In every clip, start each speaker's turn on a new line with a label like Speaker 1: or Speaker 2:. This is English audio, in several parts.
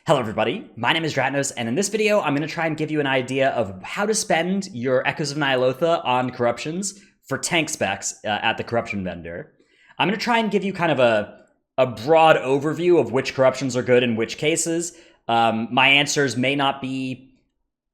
Speaker 1: Hello everybody, my name is Dratnos, and in this video I'm going to try and give you an idea of how to spend your Echoes of Ny'alotha on corruptions for tank specs at the corruption vendor. I'm going to try and give you kind of a broad overview of which corruptions are good in which cases. My answers may not be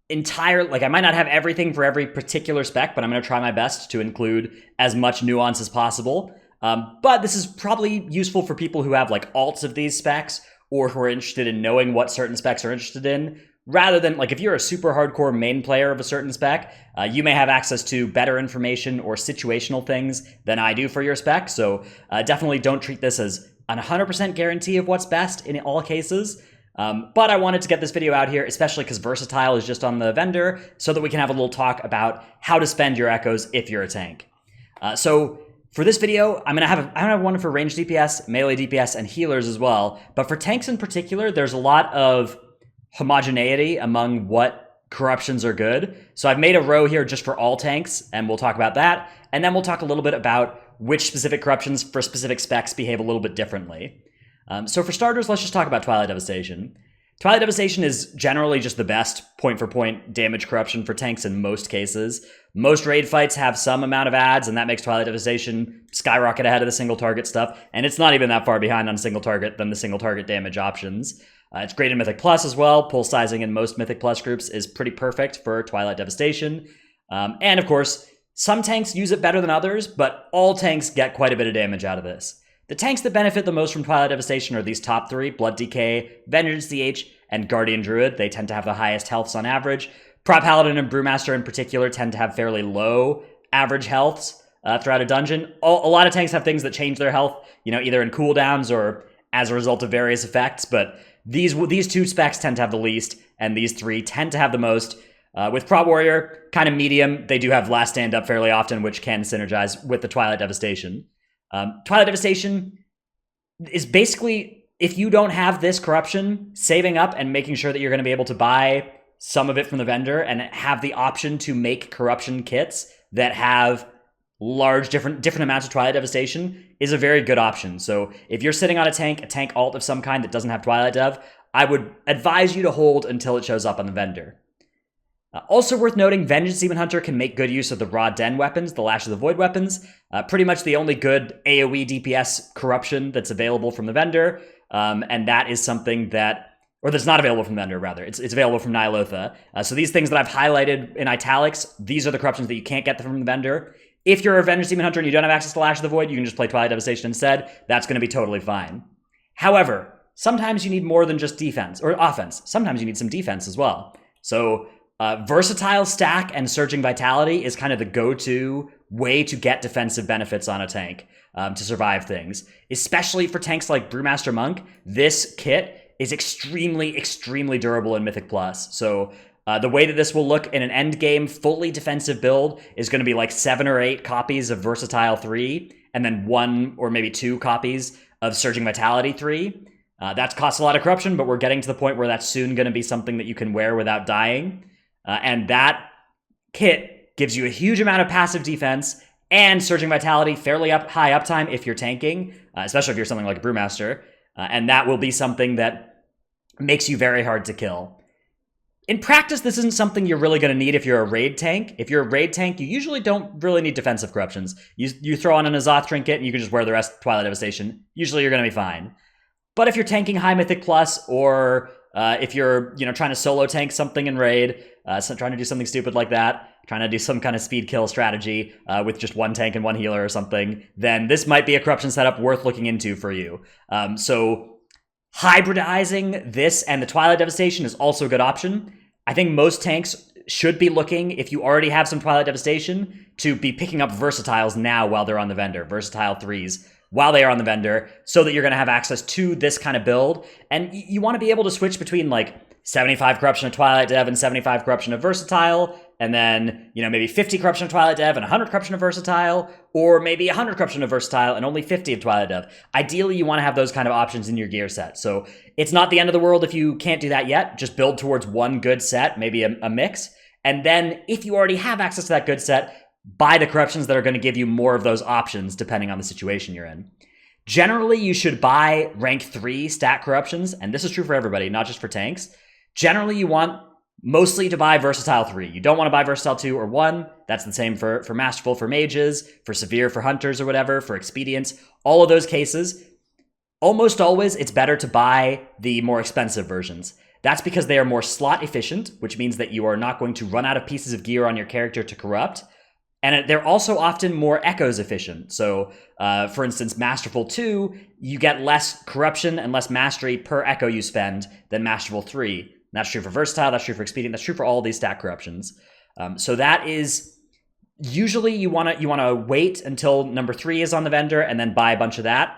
Speaker 1: I might not have everything for every particular spec, but I'm going to try my best to include as much nuance as possible. But this is probably useful for people who have like alts of these specs, or who are interested in knowing what certain specs are interested in, rather than, like, if you're a super hardcore main player of a certain spec, you may have access to better information or situational things than I do for your spec, so definitely don't treat this as a 100% guarantee of what's best in all cases. But I wanted to get this video out here, especially because Versatile is just on the vendor, so that we can have a little talk about how to spend your Echoes if you're a tank. So for this video, I'm gonna have one for range DPS, melee DPS, and healers as well. But for tanks in particular, there's a lot of homogeneity among what corruptions are good. So I've made a row here just for all tanks, and we'll talk about that. And then we'll talk a little bit about which specific corruptions for specific specs behave a little bit differently. So for starters, let's just talk about Twilight Devastation. Twilight Devastation is generally just the best point-for-point damage corruption for tanks in most cases. Most raid fights have some amount of adds, and that makes Twilight Devastation skyrocket ahead of the single target stuff, and it's not even that far behind on single target than the single target damage options. It's great in Mythic Plus as well. Pull sizing in most Mythic Plus groups is pretty perfect for Twilight Devastation. And of course, some tanks use it better than others, but all tanks get quite a bit of damage out of this. The tanks that benefit the most from Twilight Devastation are these top three: Blood DK, Vengeance DH, and Guardian Druid. They tend to have the highest healths on average. Prop Paladin and Brewmaster in particular tend to have fairly low average healths throughout a dungeon. A lot of tanks have things that change their health, either in cooldowns or as a result of various effects, but these two specs tend to have the least, and these three tend to have the most. With Prop Warrior, kind of medium, they do have Last Stand Up fairly often, which can synergize with the Twilight Devastation. Twilight Devastation is basically, if you don't have this corruption, saving up and making sure that you're going to be able to buy some of it from the vendor and have the option to make corruption kits that have large different amounts of Twilight Devastation is a very good option. So if you're sitting on a tank alt of some kind that doesn't have Twilight Dev, I would advise you to hold until it shows up on the vendor. Also worth noting, Vengeance Demon Hunter can make good use of the Raw Den weapons, the Lash of the Void weapons. Pretty much the only good AoE DPS corruption that's available from the vendor, and that is something that's not available from the vendor, rather. It's available from Ny'alotha. So these things that I've highlighted in italics, these are the corruptions that you can't get from the vendor. If you're a Vengeance Demon Hunter and you don't have access to Lash of the Void, you can just play Twilight Devastation instead. That's going to be totally fine. However, sometimes you need more than just defense or offense. Sometimes you need some defense as well. So Versatile stack and Surging Vitality is kind of the go-to way to get defensive benefits on a tank to survive things. Especially for tanks like Brewmaster Monk, this kit is extremely, extremely durable in Mythic Plus. So the way that this will look in an endgame fully defensive build is going to be like 7 or 8 copies of Versatile 3, and then 1 or maybe 2 copies of Surging Vitality 3. That costs a lot of corruption, but we're getting to the point where that's soon going to be something that you can wear without dying. And that kit gives you a huge amount of passive defense and Surging Vitality, fairly high uptime if you're tanking, especially if you're something like a Brewmaster. And that will be something that makes you very hard to kill. In practice, this isn't something you're really going to need if you're a raid tank. If you're a raid tank, you usually don't really need defensive corruptions. You throw on an Azoth trinket and you can just wear the rest of Twilight Devastation. Usually you're going to be fine. But if you're tanking high Mythic Plus, or if you're trying to solo tank something in raid, trying to do something stupid like that, trying to do some kind of speed kill strategy with just one tank and one healer or something, then this might be a corruption setup worth looking into for you. So hybridizing this and the Twilight Devastation is also a good option. I think most tanks should be looking, if you already have some Twilight Devastation, to be picking up Versatiles now while they're on the vendor, Versatile 3s. While they are on the vendor, so that you're going to have access to this kind of build. And you want to be able to switch between like 75 corruption of Twilight Dev and 75 corruption of Versatile, and then, maybe 50 corruption of Twilight Dev and 100 corruption of Versatile, or maybe 100 corruption of Versatile and only 50 of Twilight Dev. Ideally, you want to have those kind of options in your gear set. So it's not the end of the world if you can't do that yet. Just build towards one good set, maybe a mix. And then if you already have access to that good set, buy the corruptions that are going to give you more of those options depending on the situation you're in. Generally, you should buy rank 3 stat corruptions, and this is true for everybody, not just for tanks. Generally, you want mostly to buy Versatile 3. You don't want to buy Versatile 2 or 1. That's the same for Masterful for mages, for Severe for hunters or whatever, for Expedients. All of those cases, almost always it's better to buy the more expensive versions. That's because they are more slot efficient, which means that you are not going to run out of pieces of gear on your character to corrupt. And they're also often more echoes efficient. So, for instance, Masterful 2, you get less corruption and less mastery per echo you spend than Masterful 3. And that's true for Versatile, that's true for Expedient, that's true for all these stat corruptions. So that is, usually you wanna wait until number 3 is on the vendor and then buy a bunch of that.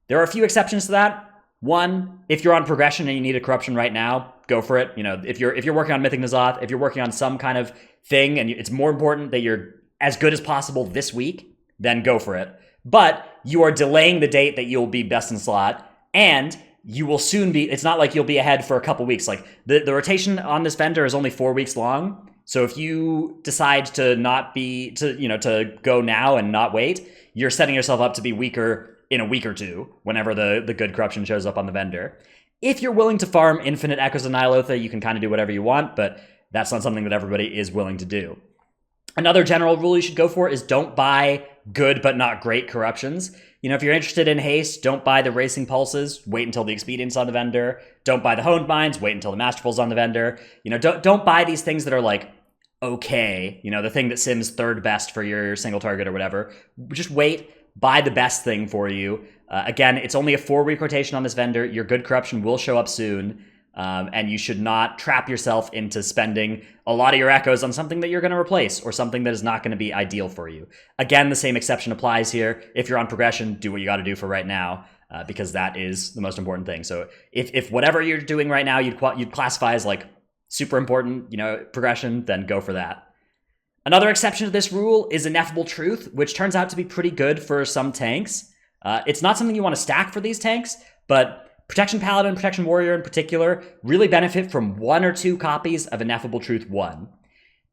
Speaker 1: There are a few exceptions to that. One, if you're on progression and you need a corruption right now, go for it. You know, if you're working on Mythic N'Zoth, if you're working on some kind of thing and it's more important that you're as good as possible this week, then go for it. But you are delaying the date that you'll be best in slot, and you will soon be, it's not like you'll be ahead for a couple weeks. Like the rotation on this vendor is only 4 weeks long. So if you decide to not be, to go now and not wait, you're setting yourself up to be weaker in a week or two whenever the good corruption shows up on the vendor. If you're willing to farm infinite Echoes of Ny'alotha, you can kind of do whatever you want, but that's not something that everybody is willing to do. Another general rule you should go for is don't buy good but not great corruptions. You know, if you're interested in haste, don't buy the Racing Pulses, wait until the Expedient's on the vendor. Don't buy the Honed Minds, wait until the Masterful's on the vendor. You know, don't buy these things that are like, okay, you know, the thing that sims third best for your single target or whatever. Just wait, buy the best thing for you. Again, it's only a 4-week rotation on this vendor. Your good corruption will show up soon. And you should not trap yourself into spending a lot of your echoes on something that you're going to replace or something that is not going to be ideal for you. Again, the same exception applies here. If you're on progression, do what you got to do for right now, because that is the most important thing. So if whatever you're doing right now you'd classify as like super important, you know, progression, then go for that. Another exception to this rule is Ineffable Truth, which turns out to be pretty good for some tanks. It's not something you want to stack for these tanks, but Protection Paladin, Protection Warrior in particular, really benefit from 1 or 2 copies of Ineffable Truth 1.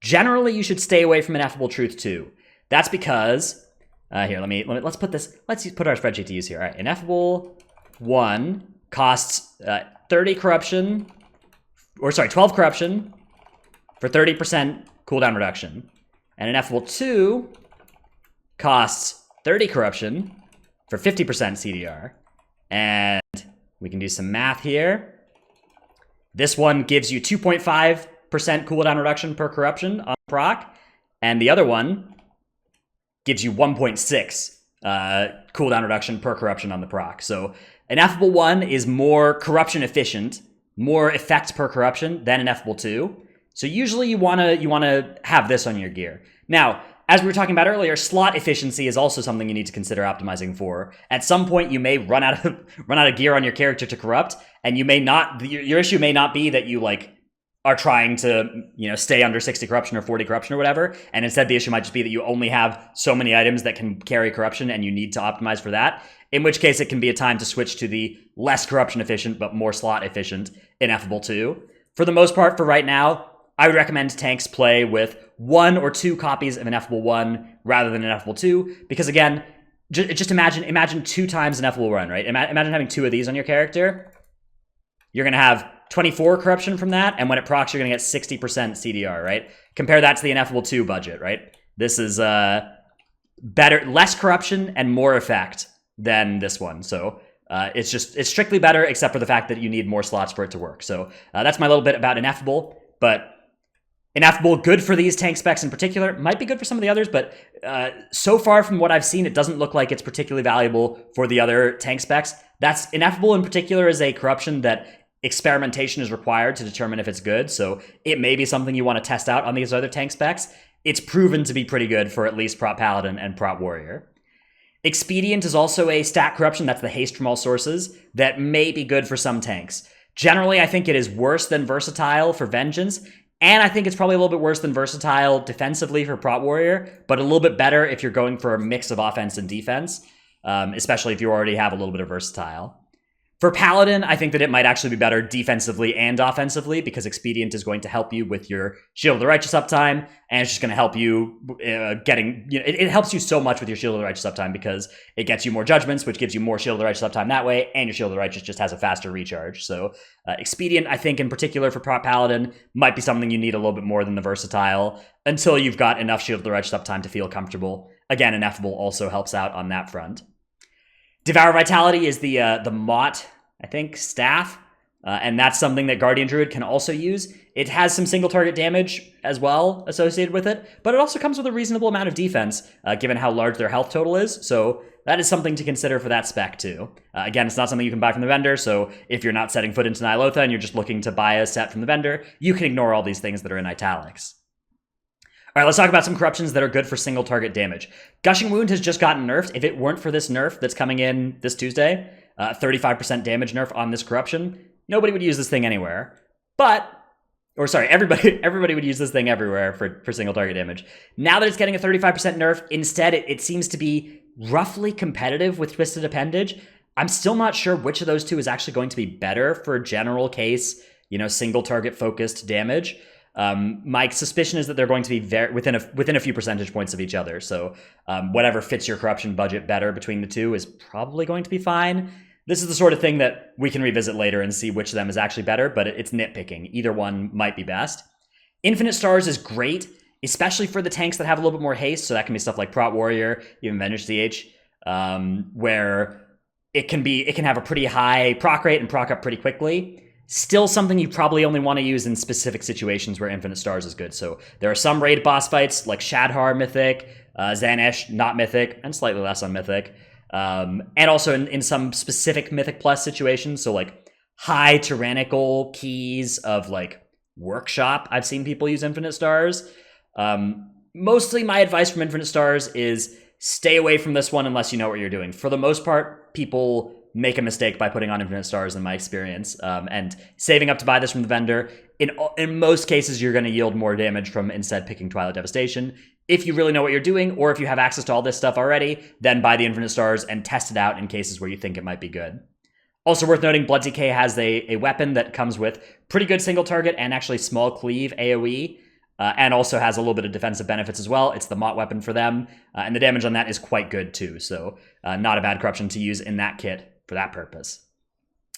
Speaker 1: Generally, you should stay away from Ineffable Truth 2. That's because, let's put our spreadsheet to use here. All right, Ineffable 1 costs 12 corruption for 30% cooldown reduction. And Ineffable 2 costs 30 corruption for 50% CDR. And we can do some math here. This one gives you 2.5% cooldown reduction per corruption on proc, and the other one gives you 1.6 cooldown reduction per corruption on the proc. So Ineffable 1 is more corruption efficient, more effect per corruption than Ineffable 2. So usually you wanna have this on your gear. Now, as we were talking about earlier, slot efficiency is also something you need to consider optimizing for. At some point, you may run out of gear on your character to corrupt, and you may not. Your issue may not be that you like are trying to, you know, stay under 60 corruption or 40 corruption or whatever, and instead the issue might just be that you only have so many items that can carry corruption, and you need to optimize for that. In which case, it can be a time to switch to the less corruption efficient but more slot efficient Ineffable 2. For the most part, for right now, I would recommend tanks play with 1 or 2 copies of Ineffable 1 rather than Ineffable 2, because again, just imagine 2 times Ineffable 1, right? Imagine having 2 of these on your character. You're going to have 24 corruption from that, and when it procs, you're going to get 60% CDR, right? Compare that to the Ineffable 2 budget, right? This is better, less corruption and more effect than this one. So it's strictly better, except for the fact that you need more slots for it to work. So that's my little bit about Ineffable, but Ineffable, good for these tank specs in particular. Might be good for some of the others, but so far from what I've seen, it doesn't look like it's particularly valuable for the other tank specs. That's Ineffable in particular is a corruption that experimentation is required to determine if it's good, so it may be something you want to test out on these other tank specs. It's proven to be pretty good for at least Prop Paladin and Prop Warrior. Expedient is also a stat corruption, that's the haste from all sources, that may be good for some tanks. Generally, I think it is worse than Versatile for Vengeance, and I think it's probably a little bit worse than Versatile defensively for Prop Warrior, but a little bit better if you're going for a mix of offense and defense, especially if you already have a little bit of Versatile. For Paladin, I think that it might actually be better defensively and offensively because Expedient is going to help you with your Shield of the Righteous uptime, and it's just going to help you it helps you so much with your Shield of the Righteous uptime because it gets you more judgments, which gives you more Shield of the Righteous uptime that way, and your Shield of the Righteous just has a faster recharge. So Expedient, I think in particular for Prop Paladin, might be something you need a little bit more than the Versatile until you've got enough Shield of the Righteous uptime to feel comfortable. Again, Ineffable also helps out on that front. Devour Vitality is the Mott, I think, staff, and that's something that Guardian Druid can also use. It has some single target damage as well associated with it, but it also comes with a reasonable amount of defense, given how large their health total is, so that is something to consider for that spec too. Again, it's not something you can buy from the vendor, so if you're not setting foot into Ny'alotha and you're just looking to buy a set from the vendor, you can ignore all these things that are in italics. All right, let's talk about some corruptions that are good for single target damage. Gushing Wound has just gotten nerfed. If it weren't for this nerf that's coming in this Tuesday, 35% damage nerf on this corruption, nobody would use this thing anywhere. Everybody would use this thing everywhere for single target damage. Now that it's getting a 35% nerf, instead it seems to be roughly competitive with Twisted Appendage. I'm still not sure which of those two is actually going to be better for general case, single target focused damage. My suspicion is that they're going to be within a few percentage points of each other. So whatever fits your corruption budget better between the two is probably going to be fine. This is the sort of thing that we can revisit later and see which of them is actually better, but it's nitpicking. Either one might be best. Infinite Stars is great, especially for the tanks that have a little bit more haste. So that can be stuff like Prot Warrior, even Vengeance DH, where it can have a pretty high proc rate and proc up pretty quickly. Still something you probably only want to use in specific situations where Infinite Stars is good. So there are some raid boss fights like Shadhar Mythic, Zanesh not Mythic, and slightly less on Mythic. And also in some specific Mythic Plus situations, so like high tyrannical keys of like Workshop, I've seen people use Infinite Stars. Mostly my advice from Infinite Stars is stay away from this one unless you know what you're doing. For the most part, people make a mistake by putting on Infinite Stars in my experience, and saving up to buy this from the vendor. In most cases, you're going to yield more damage from instead picking Twilight Devastation. If you really know what you're doing, or if you have access to all this stuff already, then buy the Infinite Stars and test it out in cases where you think it might be good. Also worth noting, Blood DK has a weapon that comes with pretty good single target and actually small cleave AoE, and also has a little bit of defensive benefits as well. It's the Mott weapon for them, and the damage on that is quite good too, so not a bad corruption to use in that kit for that purpose.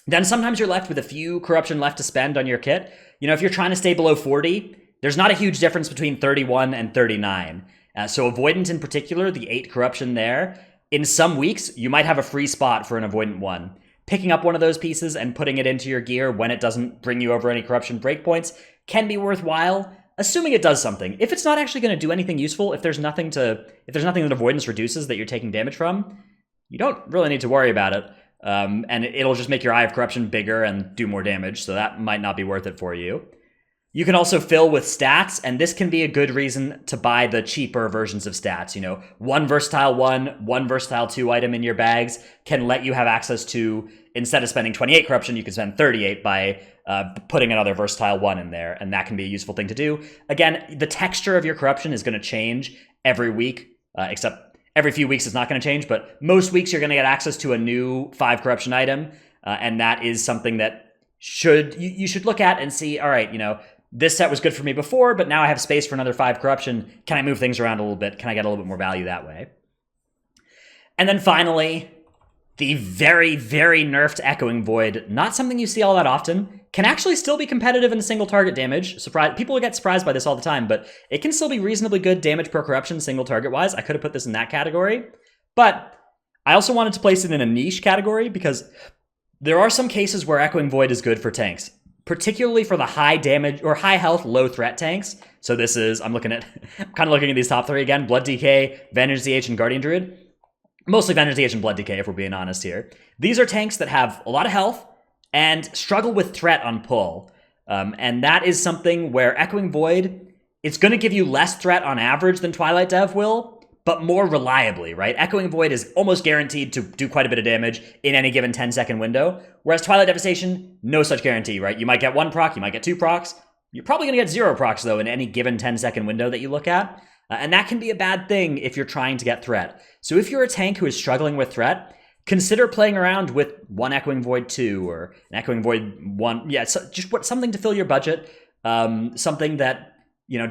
Speaker 1: Then sometimes you're left with a few corruption left to spend on your kit. If you're trying to stay below 40, there's not a huge difference between 31 and 39. So Avoidant in particular, the 8 corruption there, in some weeks, you might have a free spot for an Avoidant 1. Picking up one of those pieces and putting it into your gear when it doesn't bring you over any corruption breakpoints can be worthwhile, assuming it does something. If it's not actually going to do anything useful, if there's nothing that Avoidance reduces that you're taking damage from, you don't really need to worry about it. And it'll just make your Eye of Corruption bigger and do more damage, so that might not be worth it for you. You can also fill with stats, and this can be a good reason to buy the cheaper versions of stats. One Versatile 1, one Versatile 2 item in your bags can let you have access to, instead of spending 28 corruption, you can spend 38 by putting another Versatile 1 in there, and that can be a useful thing to do. Again, the texture of your corruption is going to change every week, except every few weeks it's not going to change, but most weeks you're going to get access to a new 5 corruption item, and that is something that you should look at and see, all right, this set was good for me before, but now I have space for another 5 corruption. Can I move things around a little bit? Can I get a little bit more value that way? And then finally, the very, very nerfed Echoing Void, not something you see all that often, can actually still be competitive in single target damage. People get surprised by this all the time, but it can still be reasonably good damage per corruption single target wise. I could have put this in that category, but I also wanted to place it in a niche category because there are some cases where Echoing Void is good for tanks, particularly for the high damage or high health, low threat tanks. So this is, I'm kind of looking at these top 3 again: Blood DK, Vengeance DH, and Guardian Druid. Mostly Vengeance DH and Blood DK, if we're being honest here. These are tanks that have a lot of health and struggle with threat on pull. And that is something where Echoing Void, it's going to give you less threat on average than Twilight Dev will, but more reliably, right? Echoing Void is almost guaranteed to do quite a bit of damage in any given 10-second window, whereas Twilight Devastation, no such guarantee, right? You might get 1 proc, you might get 2 procs. You're probably going to get 0 procs, though, in any given 10-second window that you look at. And that can be a bad thing if you're trying to get threat. So if you're a tank who is struggling with threat, consider playing around with one Echoing Void 2 or an Echoing Void 1. Yeah, so just something to fill your budget, something that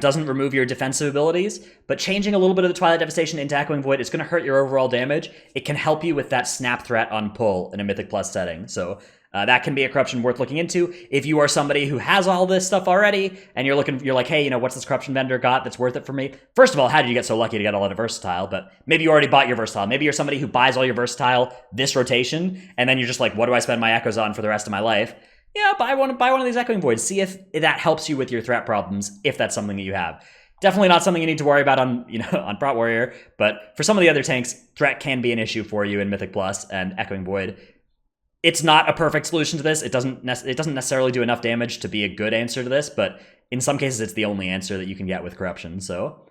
Speaker 1: doesn't remove your defensive abilities, but changing a little bit of the Twilight Devastation into Echoing Void is going to hurt your overall damage. It can help you with that snap threat on pull in a Mythic Plus setting. So that can be a corruption worth looking into. If you are somebody who has all this stuff already, and you're like, hey, what's this corruption vendor got that's worth it for me? First of all, how did you get so lucky to get a lot of versatile? But maybe you already bought your versatile. Maybe you're somebody who buys all your versatile this rotation, and then you're just like, what do I spend my echoes on for the rest of my life? Yeah, buy one of these Echoing Voids. See if that helps you with your threat problems, if that's something that you have. Definitely not something you need to worry about on on Prot Warrior, but for some of the other tanks, threat can be an issue for you in Mythic Plus and Echoing Void. It's not a perfect solution to this. It doesn't necessarily do enough damage to be a good answer to this, but in some cases, it's the only answer that you can get with corruption, so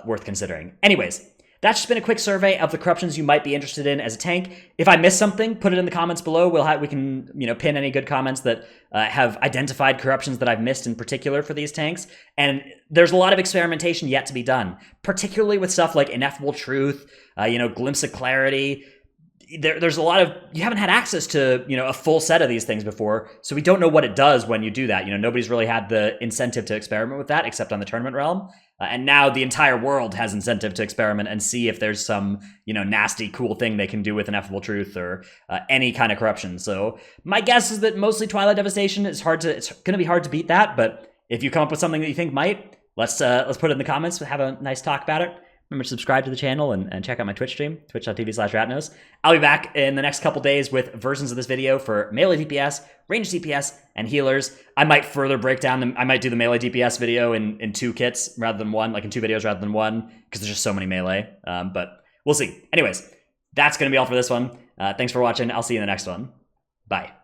Speaker 1: worth considering. Anyways, that's just been a quick survey of the corruptions you might be interested in as a tank. If I missed something, put it in the comments below. We can pin any good comments that have identified corruptions that I've missed in particular for these tanks. And there's a lot of experimentation yet to be done, particularly with stuff like Ineffable Truth, Glimpse of Clarity. There's a lot of, you haven't had access to, a full set of these things before, so we don't know what it does when you do that. Nobody's really had the incentive to experiment with that except on the tournament realm. And now the entire world has incentive to experiment and see if there's some, nasty, cool thing they can do with Ineffable Truth or any kind of corruption. So my guess is that mostly Twilight Devastation it's going to be hard to beat that, but if you come up with something that you think might, let's put it in the comments, have a nice talk about it. Remember to subscribe to the channel and check out my Twitch stream, twitch.tv/ratnos. I'll be back in the next couple days with versions of this video for melee DPS, ranged DPS, and healers. I might further break down I might do the melee DPS video in 2 kits rather than 1, like in 2 videos rather than 1, because there's just so many melee. But we'll see. Anyways, that's going to be all for this one. Thanks for watching. I'll see you in the next one. Bye.